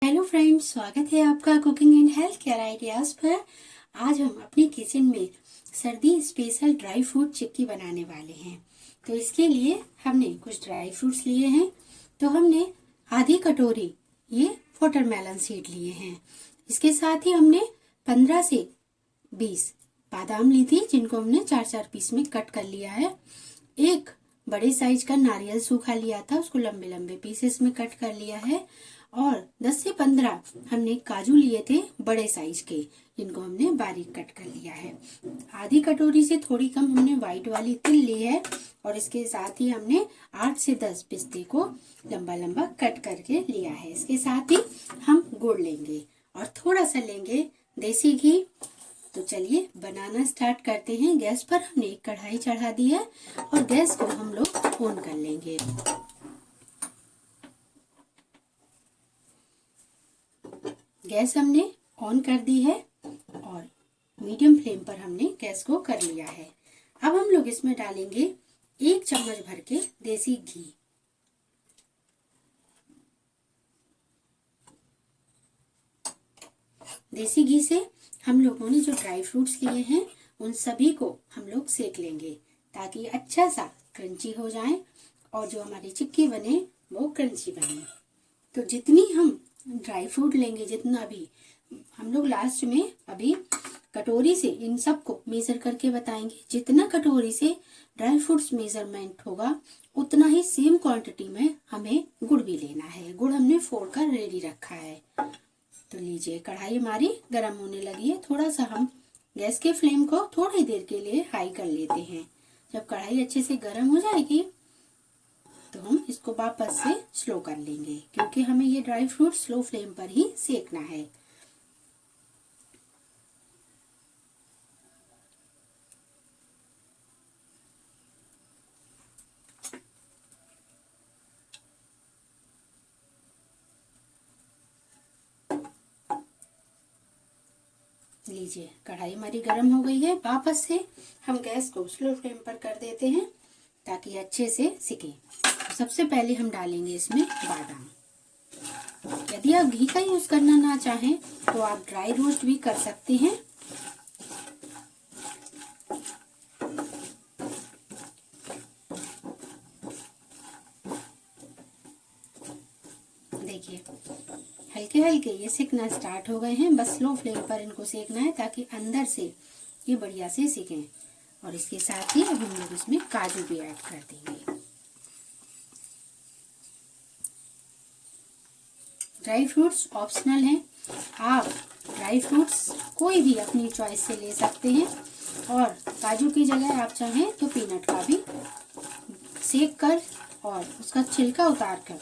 Hello friends, स्वागत है आपका cooking and health care ideas पर। आज हम अपनी किचन में सर्दी स्पेशल ड्राई फ्रूट चिक्की बनाने वाले हैं। तो इसके लिए हमने कुछ ड्राई फ्रूट्स लिए हैं। तो हमने आधी कटोरी ये वाटरमेलन सीड लिए हैं। इसके साथ ही हमने 15 से 20 बादाम ली थी, जिनको हमने 4-4 पीस में कट कर लिया है। एक बड़े साइज का नारियल सूखा लिया था, उसको लंबे लंबे पीसेस में कट कर लिया है। और 10 से 15 हमने काजू लिए थे बड़े साइज के, जिनको हमने बारीक कट कर लिया है। आधी कटोरी से थोड़ी कम हमने व्हाइट वाली तिल ली है। और इसके साथ ही हमने 8 से 10 पिस्ते को लंबा लंबा कट करके लिया है। इसके साथ ही हम गुड़ लेंगे और थोड़ा सा लेंगे देसी घी। तो चलिए बनाना स्टार्ट करते हैं। गैस पर हमने एक कढ़ाई चढ़ा दी है और गैस को हम लोग ऑन कर लेंगे। गैस हमने ऑन कर दी है और मीडियम फ्लेम पर हमने गैस को कर लिया है। अब हम लोग इसमें डालेंगे 1 चम्मच भर के देसी घी। देसी घी से हम लोगों ने जो ड्राई फ्रूट्स लिए हैं उन सभी को हम लोग सेक लेंगे, ताकि अच्छा सा क्रंची हो जाए और जो हमारी चिक्की बने वो क्रंची बने। तो जितनी हम ड्राई फ्रूट लेंगे, जितना भी हम लोग लास्ट में अभी कटोरी से इन सबको मेजर करके बताएंगे। जितना कटोरी से ड्राई फ्रूट्स मेजरमेंट होगा उतना ही सेम क्वांटिटी में हमें गुड़ भी लेना है। गुड़ हमने फोड़ कर रेडी रखा है। तो लीजिए, कढ़ाई हमारी गर्म होने लगी है। थोड़ा सा हम गैस के फ्लेम को थोड़ी देर के लिए हाई कर लेते हैं। जब कढ़ाई अच्छे से गर्म हो जाएगी तो हम इसको वापस से स्लो कर लेंगे, क्योंकि हमें ये ड्राई फ्रूट स्लो फ्लेम पर ही सेकना है। लीजिए, कढ़ाई हमारी गर्म हो गई है। वापस से हम गैस को स्लो फ्लेम पर कर देते हैं ताकि अच्छे से सिके। तो सबसे पहले हम डालेंगे इसमें बादाम। यदि आप घी का यूज करना ना चाहें तो आप ड्राई रोस्ट भी कर सकते हैं। देखिए, हल्के हल्के ये सिकना स्टार्ट हो गए हैं। बस स्लो फ्लेम पर इनको सेकना है ताकि अंदर से ये बढ़िया से सिकें। और इसके साथ ही अब हम लोग इसमें काजू भी ऐड कर देंगे। ड्राई फ्रूट्स ऑप्शनल हैं। आप ड्राई फ्रूट्स कोई भी अपनी चॉइस से ले सकते हैं। और काजू की जगह आप चाहें तो पीनट का भी सेक कर और उसका छिलका उतार कर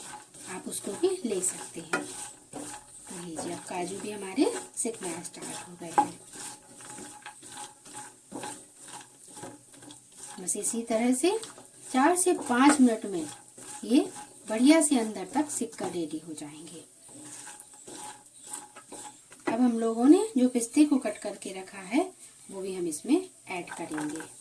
आप उसको भी ले सकते हैं। तो लीजिए, अब काजू भी हमारे सिकना स्टार्ट हो गए हैं। बस इसी तरह से 4 से 5 मिनट में ये बढ़िया से अंदर तक सिक कर रेडी हो जाएंगे। अब हम लोगों ने जो पिस्ते को कट करके रखा है वो भी हम इसमें ऐड करेंगे।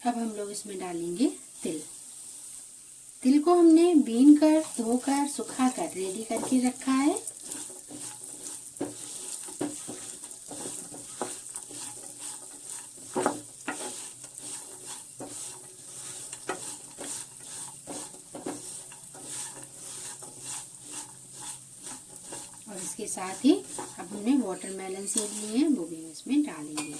अब हम लोग इसमें डालेंगे तिल। तिल को हमने बीन कर, धोकर, सुखा कर रेडी करके रखा है। और इसके साथ ही अब हमने वाटरमेलन सीड लिए हैं, वो भी हम इसमें डालेंगे।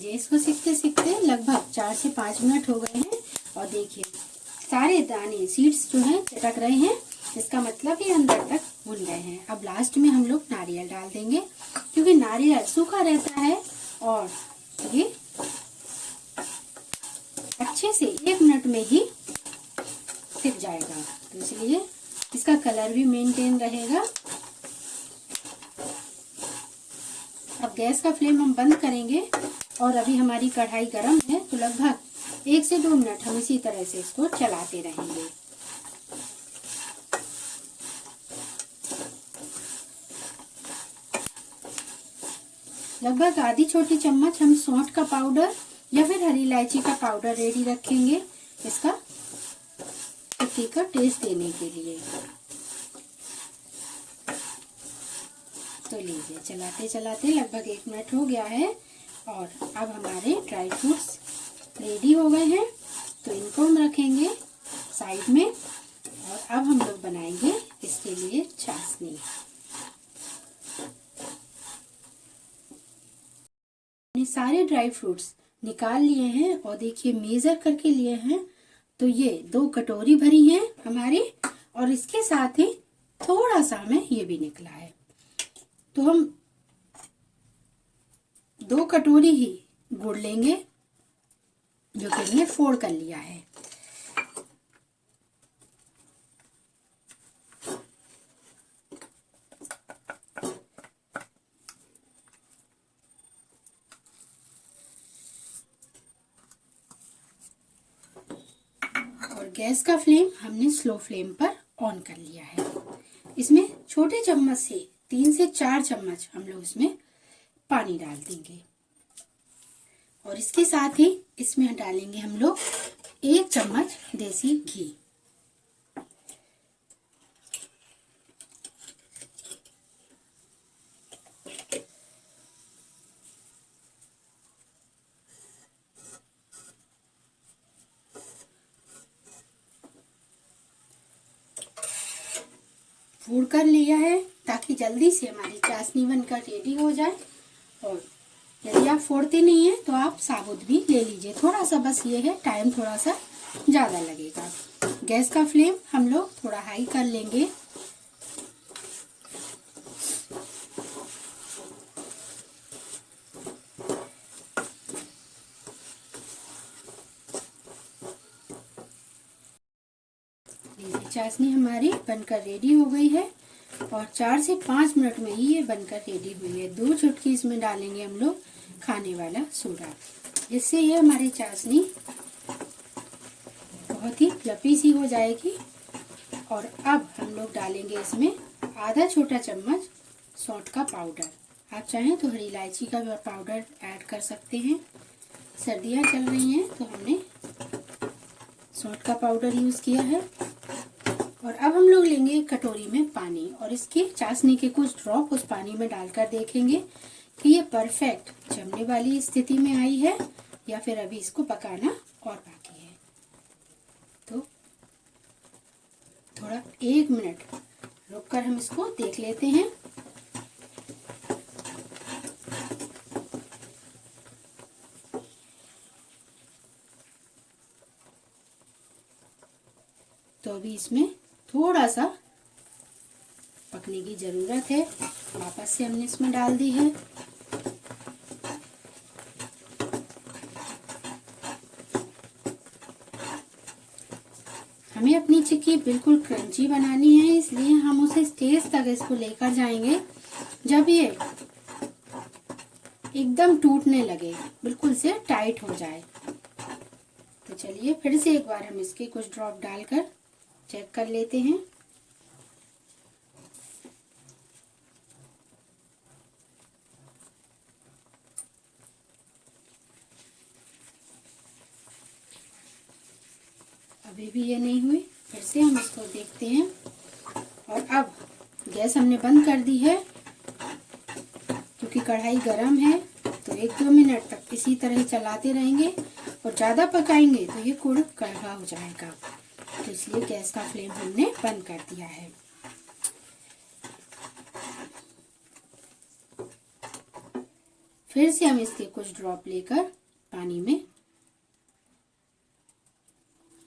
लीजिए, इसको सीखते सीखते लगभग 4 से 5 मिनट हो गए हैं और देखिए सारे दाने सीड्स जो हैं चटक रहे हैं। इसका मतलब ये अंदर तक भुन गए हैं। अब लास्ट में हम लोग नारियल डाल देंगे, क्योंकि नारियल सूखा रहता है और ये अच्छे से 1 मिनट में ही सिक जाएगा, तो इसलिए इसका कलर भी मेंटेन रहेगा। अब गैस का फ्लेम हम बंद करेंगे और अभी हमारी कढ़ाई गरम है, तो लगभग 1 से 2 मिनट हम इसी तरह से इसको चलाते रहेंगे। लगभग आधी छोटी चम्मच हम सौंठ का पाउडर या फिर हरी इलायची का पाउडर रेडी रखेंगे इसका टिक्की का टेस्ट देने के लिए। तो लीजिए, चलाते चलाते लगभग 1 मिनट हो गया है और अब हमारे ड्राई फ्रूट्स रेडी हो गए हैं, तो इनको हम रखेंगे साइड में और अब हम लोग बनाएंगे इसके लिए चाशनी। मैंने सारे ड्राई फ्रूट्स निकाल लिए हैं और देखिए मेजर करके लिए हैं, तो ये 2 कटोरी भरी हैं हमारी, और इसके साथ ही थोड़ा सा हमें ये भी निकला है, तो हम 2 कटोरी ही गुड़ लेंगे जो कि हमने फोड़ कर लिया है। और गैस का फ्लेम हमने स्लो फ्लेम पर ऑन कर लिया है। इसमें छोटे चम्मच से 3 से 4 चम्मच हम लोग इसमें पानी डाल देंगे और इसके साथ ही इसमें डालेंगे हम लोग 1 चम्मच देसी घी। फोड़ कर लिया है ताकि जल्दी से हमारी चाशनी बनकर रेडी हो जाए, और यदि आप फोड़ते नहीं हैं तो आप साबुत भी ले लीजिए, थोड़ा सा बस ये है टाइम थोड़ा सा ज़्यादा लगेगा। गैस का फ्लेम हम लोग थोड़ा हाई कर लेंगे। चाशनी हमारी बनकर रेडी हो गई है और 4 से 5 मिनट में ही ये बनकर रेडी हुई है। 2 चुटकी इसमें डालेंगे हम लोग खाने वाला सोडा, जिससे ये हमारी चाशनी बहुत ही फ्लफी सी हो जाएगी। और अब हम लोग डालेंगे इसमें आधा छोटा चम्मच सौंठ का पाउडर, आप चाहें तो हरी इलायची का पाउडर ऐड कर सकते हैं। सर्दियाँ चल रही हैं तो हमने सौंठ का पाउडर यूज़ किया है। और अब हम लोग लेंगे एक कटोरी में पानी और इसकी चाशनी के कुछ ड्रॉप उस पानी में डालकर देखेंगे कि ये परफेक्ट जमने वाली स्थिति में आई है या फिर अभी इसको पकाना और बाकी है। तो थोड़ा 1 मिनट रुककर हम इसको देख लेते हैं। तो अभी इसमें थोड़ा सा पकने की ज़रूरत है, वापस से हमने इसमें डाल दी है। हमें अपनी चिक्की बिल्कुल क्रंची बनानी है, इसलिए हम उसे स्टेज तक इसको लेकर जाएंगे जब ये एकदम टूटने लगे, बिल्कुल से टाइट हो जाए। तो चलिए फिर से एक बार हम इसके कुछ ड्रॉप डालकर चेक कर लेते हैं। अभी भी ये नहीं हुई, फिर से हम इसको देखते हैं। और अब गैस हमने बंद कर दी है, क्योंकि कढ़ाई गरम है, तो 1-2 मिनट तक इसी तरह चलाते रहेंगे और ज़्यादा पकाएंगे तो ये गुड़ कड़वा हो जाएगा, तो इसलिए गैस का फ्लेम हमने बंद कर दिया है। फिर से हम इसके कुछ ड्रॉप लेकर पानी में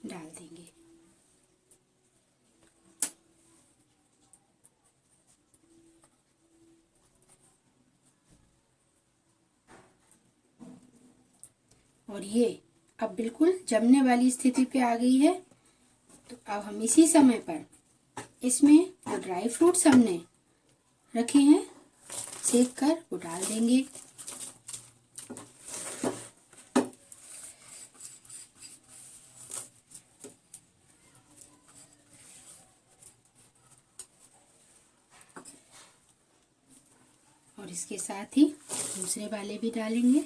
डाल देंगे। और ये अब बिल्कुल जमने वाली स्थिति पे आ गई है। तो अब हम इसी समय पर इसमें जो ड्राई फ्रूट्स हमने रखे हैं सेक कर वो डाल देंगे। और इसके साथ ही दूसरे वाले भी डालेंगे।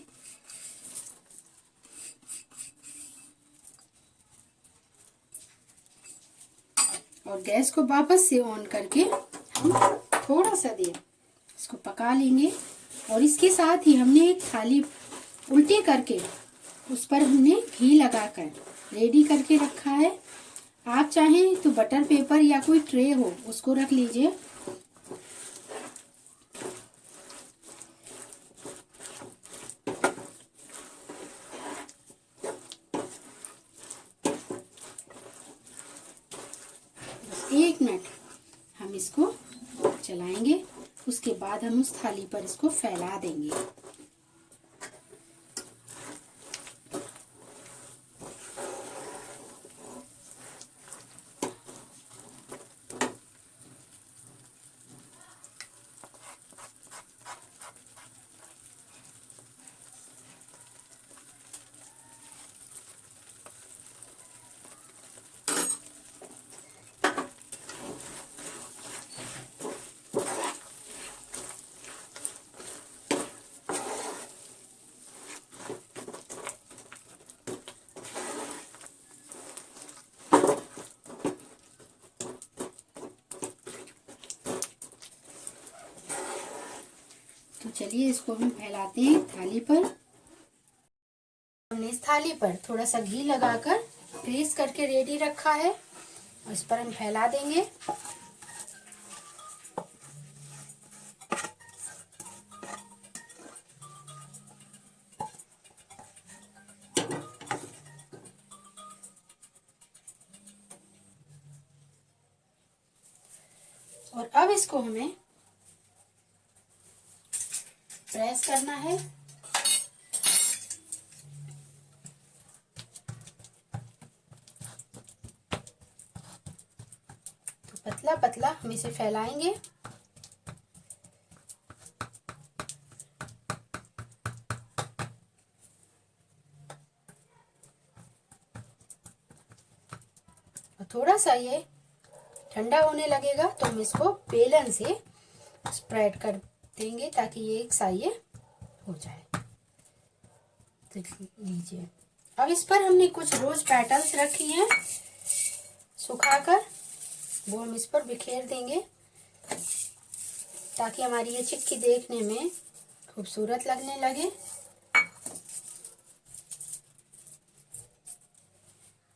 और गैस को वापस से ऑन करके हम थोड़ा सा देर इसको पका लेंगे। और इसके साथ ही हमने एक थाली उल्टी करके उस पर हमने घी लगाकर रेडी करके रखा है। आप चाहें तो बटर पेपर या कोई ट्रे हो उसको रख लीजिए। एक मिनट हम इसको चलाएंगे, उसके बाद हम उस थाली पर इसको फैला देंगे। तो चलिए इसको हम फैलाते हैं थाली पर। हमने इस थाली पर थोड़ा सा घी लगाकर ग्रीस करके रेडी रखा है और इस पर हम फैला देंगे। और अब इसको हमें प्रेस करना है। तो पतला पतला हम इसे फैलाएंगे। और थोड़ा सा ये ठंडा होने लगेगा तो हम इसको बेलन से स्प्रेड कर देंगे ताकि ये एक सा ये हो जाए। तो लीजिए, अब इस पर हमने कुछ रोज पेटल्स रखी हैं सुखाकर, वो हम इस पर बिखेर देंगे ताकि हमारी ये चिक्की देखने में खूबसूरत लगने लगे।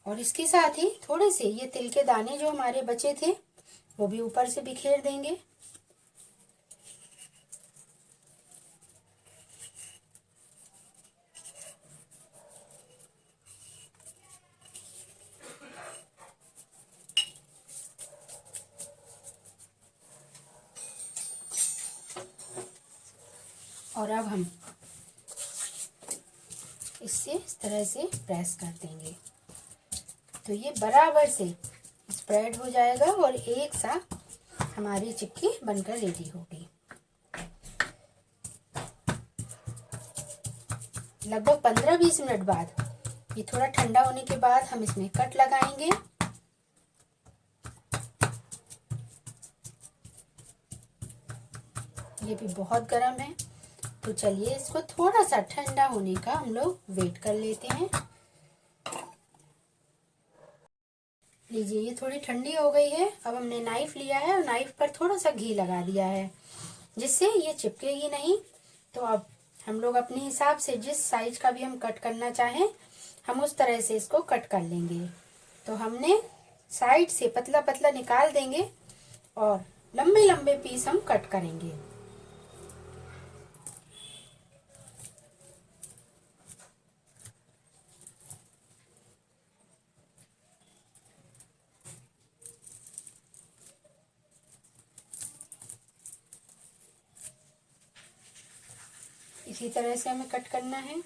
और इसके साथ ही थोड़े से ये तिल के दाने जो हमारे बचे थे वो भी ऊपर से बिखेर देंगे। और अब हम इससे इस तरह से प्रेस कर देंगे तो ये बराबर से स्प्रेड हो जाएगा और एक साथ हमारी चिक्की बनकर रेडी होगी। लगभग 15-20 मिनट बाद ये थोड़ा ठंडा होने के बाद हम इसमें कट लगाएंगे। ये भी बहुत गर्म है तो चलिए इसको थोड़ा सा ठंडा होने का हम लोग वेट कर लेते हैं। लीजिए, ये थोड़ी ठंडी हो गई है। अब हमने नाइफ लिया है और नाइफ पर थोड़ा सा घी लगा दिया है जिससे ये चिपकेगी नहीं। तो अब हम लोग अपने हिसाब से जिस साइज का भी हम कट करना चाहें हम उस तरह से इसको कट कर लेंगे। तो हमने साइड से पतला पतला निकाल देंगे और लंबे लंबे पीस हम कट करेंगे। इसी तरह से हमें कट करना है।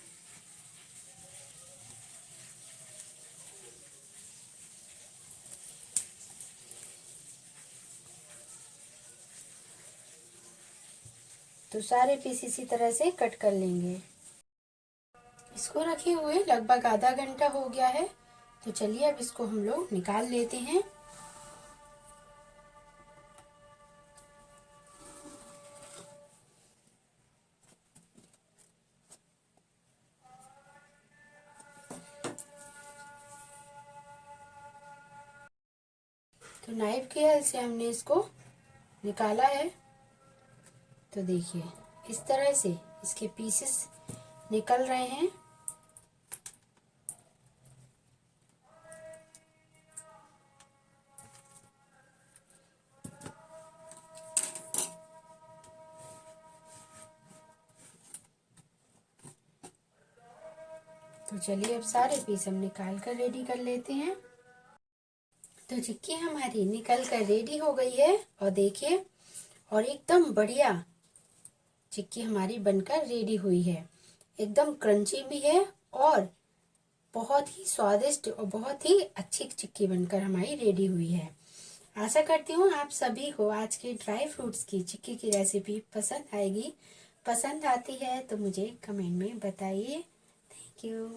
तो सारे पीस इसी तरह से कट कर लेंगे। इसको रखे हुए लगभग आधा घंटा हो गया है। तो चलिए अब इसको हम लोग निकाल लेते हैं। तो नाइफ की हेल्प से हमने इसको निकाला है। तो देखिए इस तरह से इसके पीसेस निकल रहे हैं। तो चलिए अब सारे पीस हम निकाल कर रेडी कर लेते हैं। तो चिक्की हमारी निकल कर रेडी हो गई है और देखिए और एकदम बढ़िया चिक्की हमारी बनकर रेडी हुई है। एकदम क्रंची भी है और बहुत ही स्वादिष्ट और बहुत ही अच्छी चिक्की बनकर हमारी रेडी हुई है। आशा करती हूँ आप सभी को आज के ड्राई फ्रूट्स की चिक्की की रेसिपी पसंद आएगी। पसंद आती है तो मुझे कमेंट में बताइए। Thank you.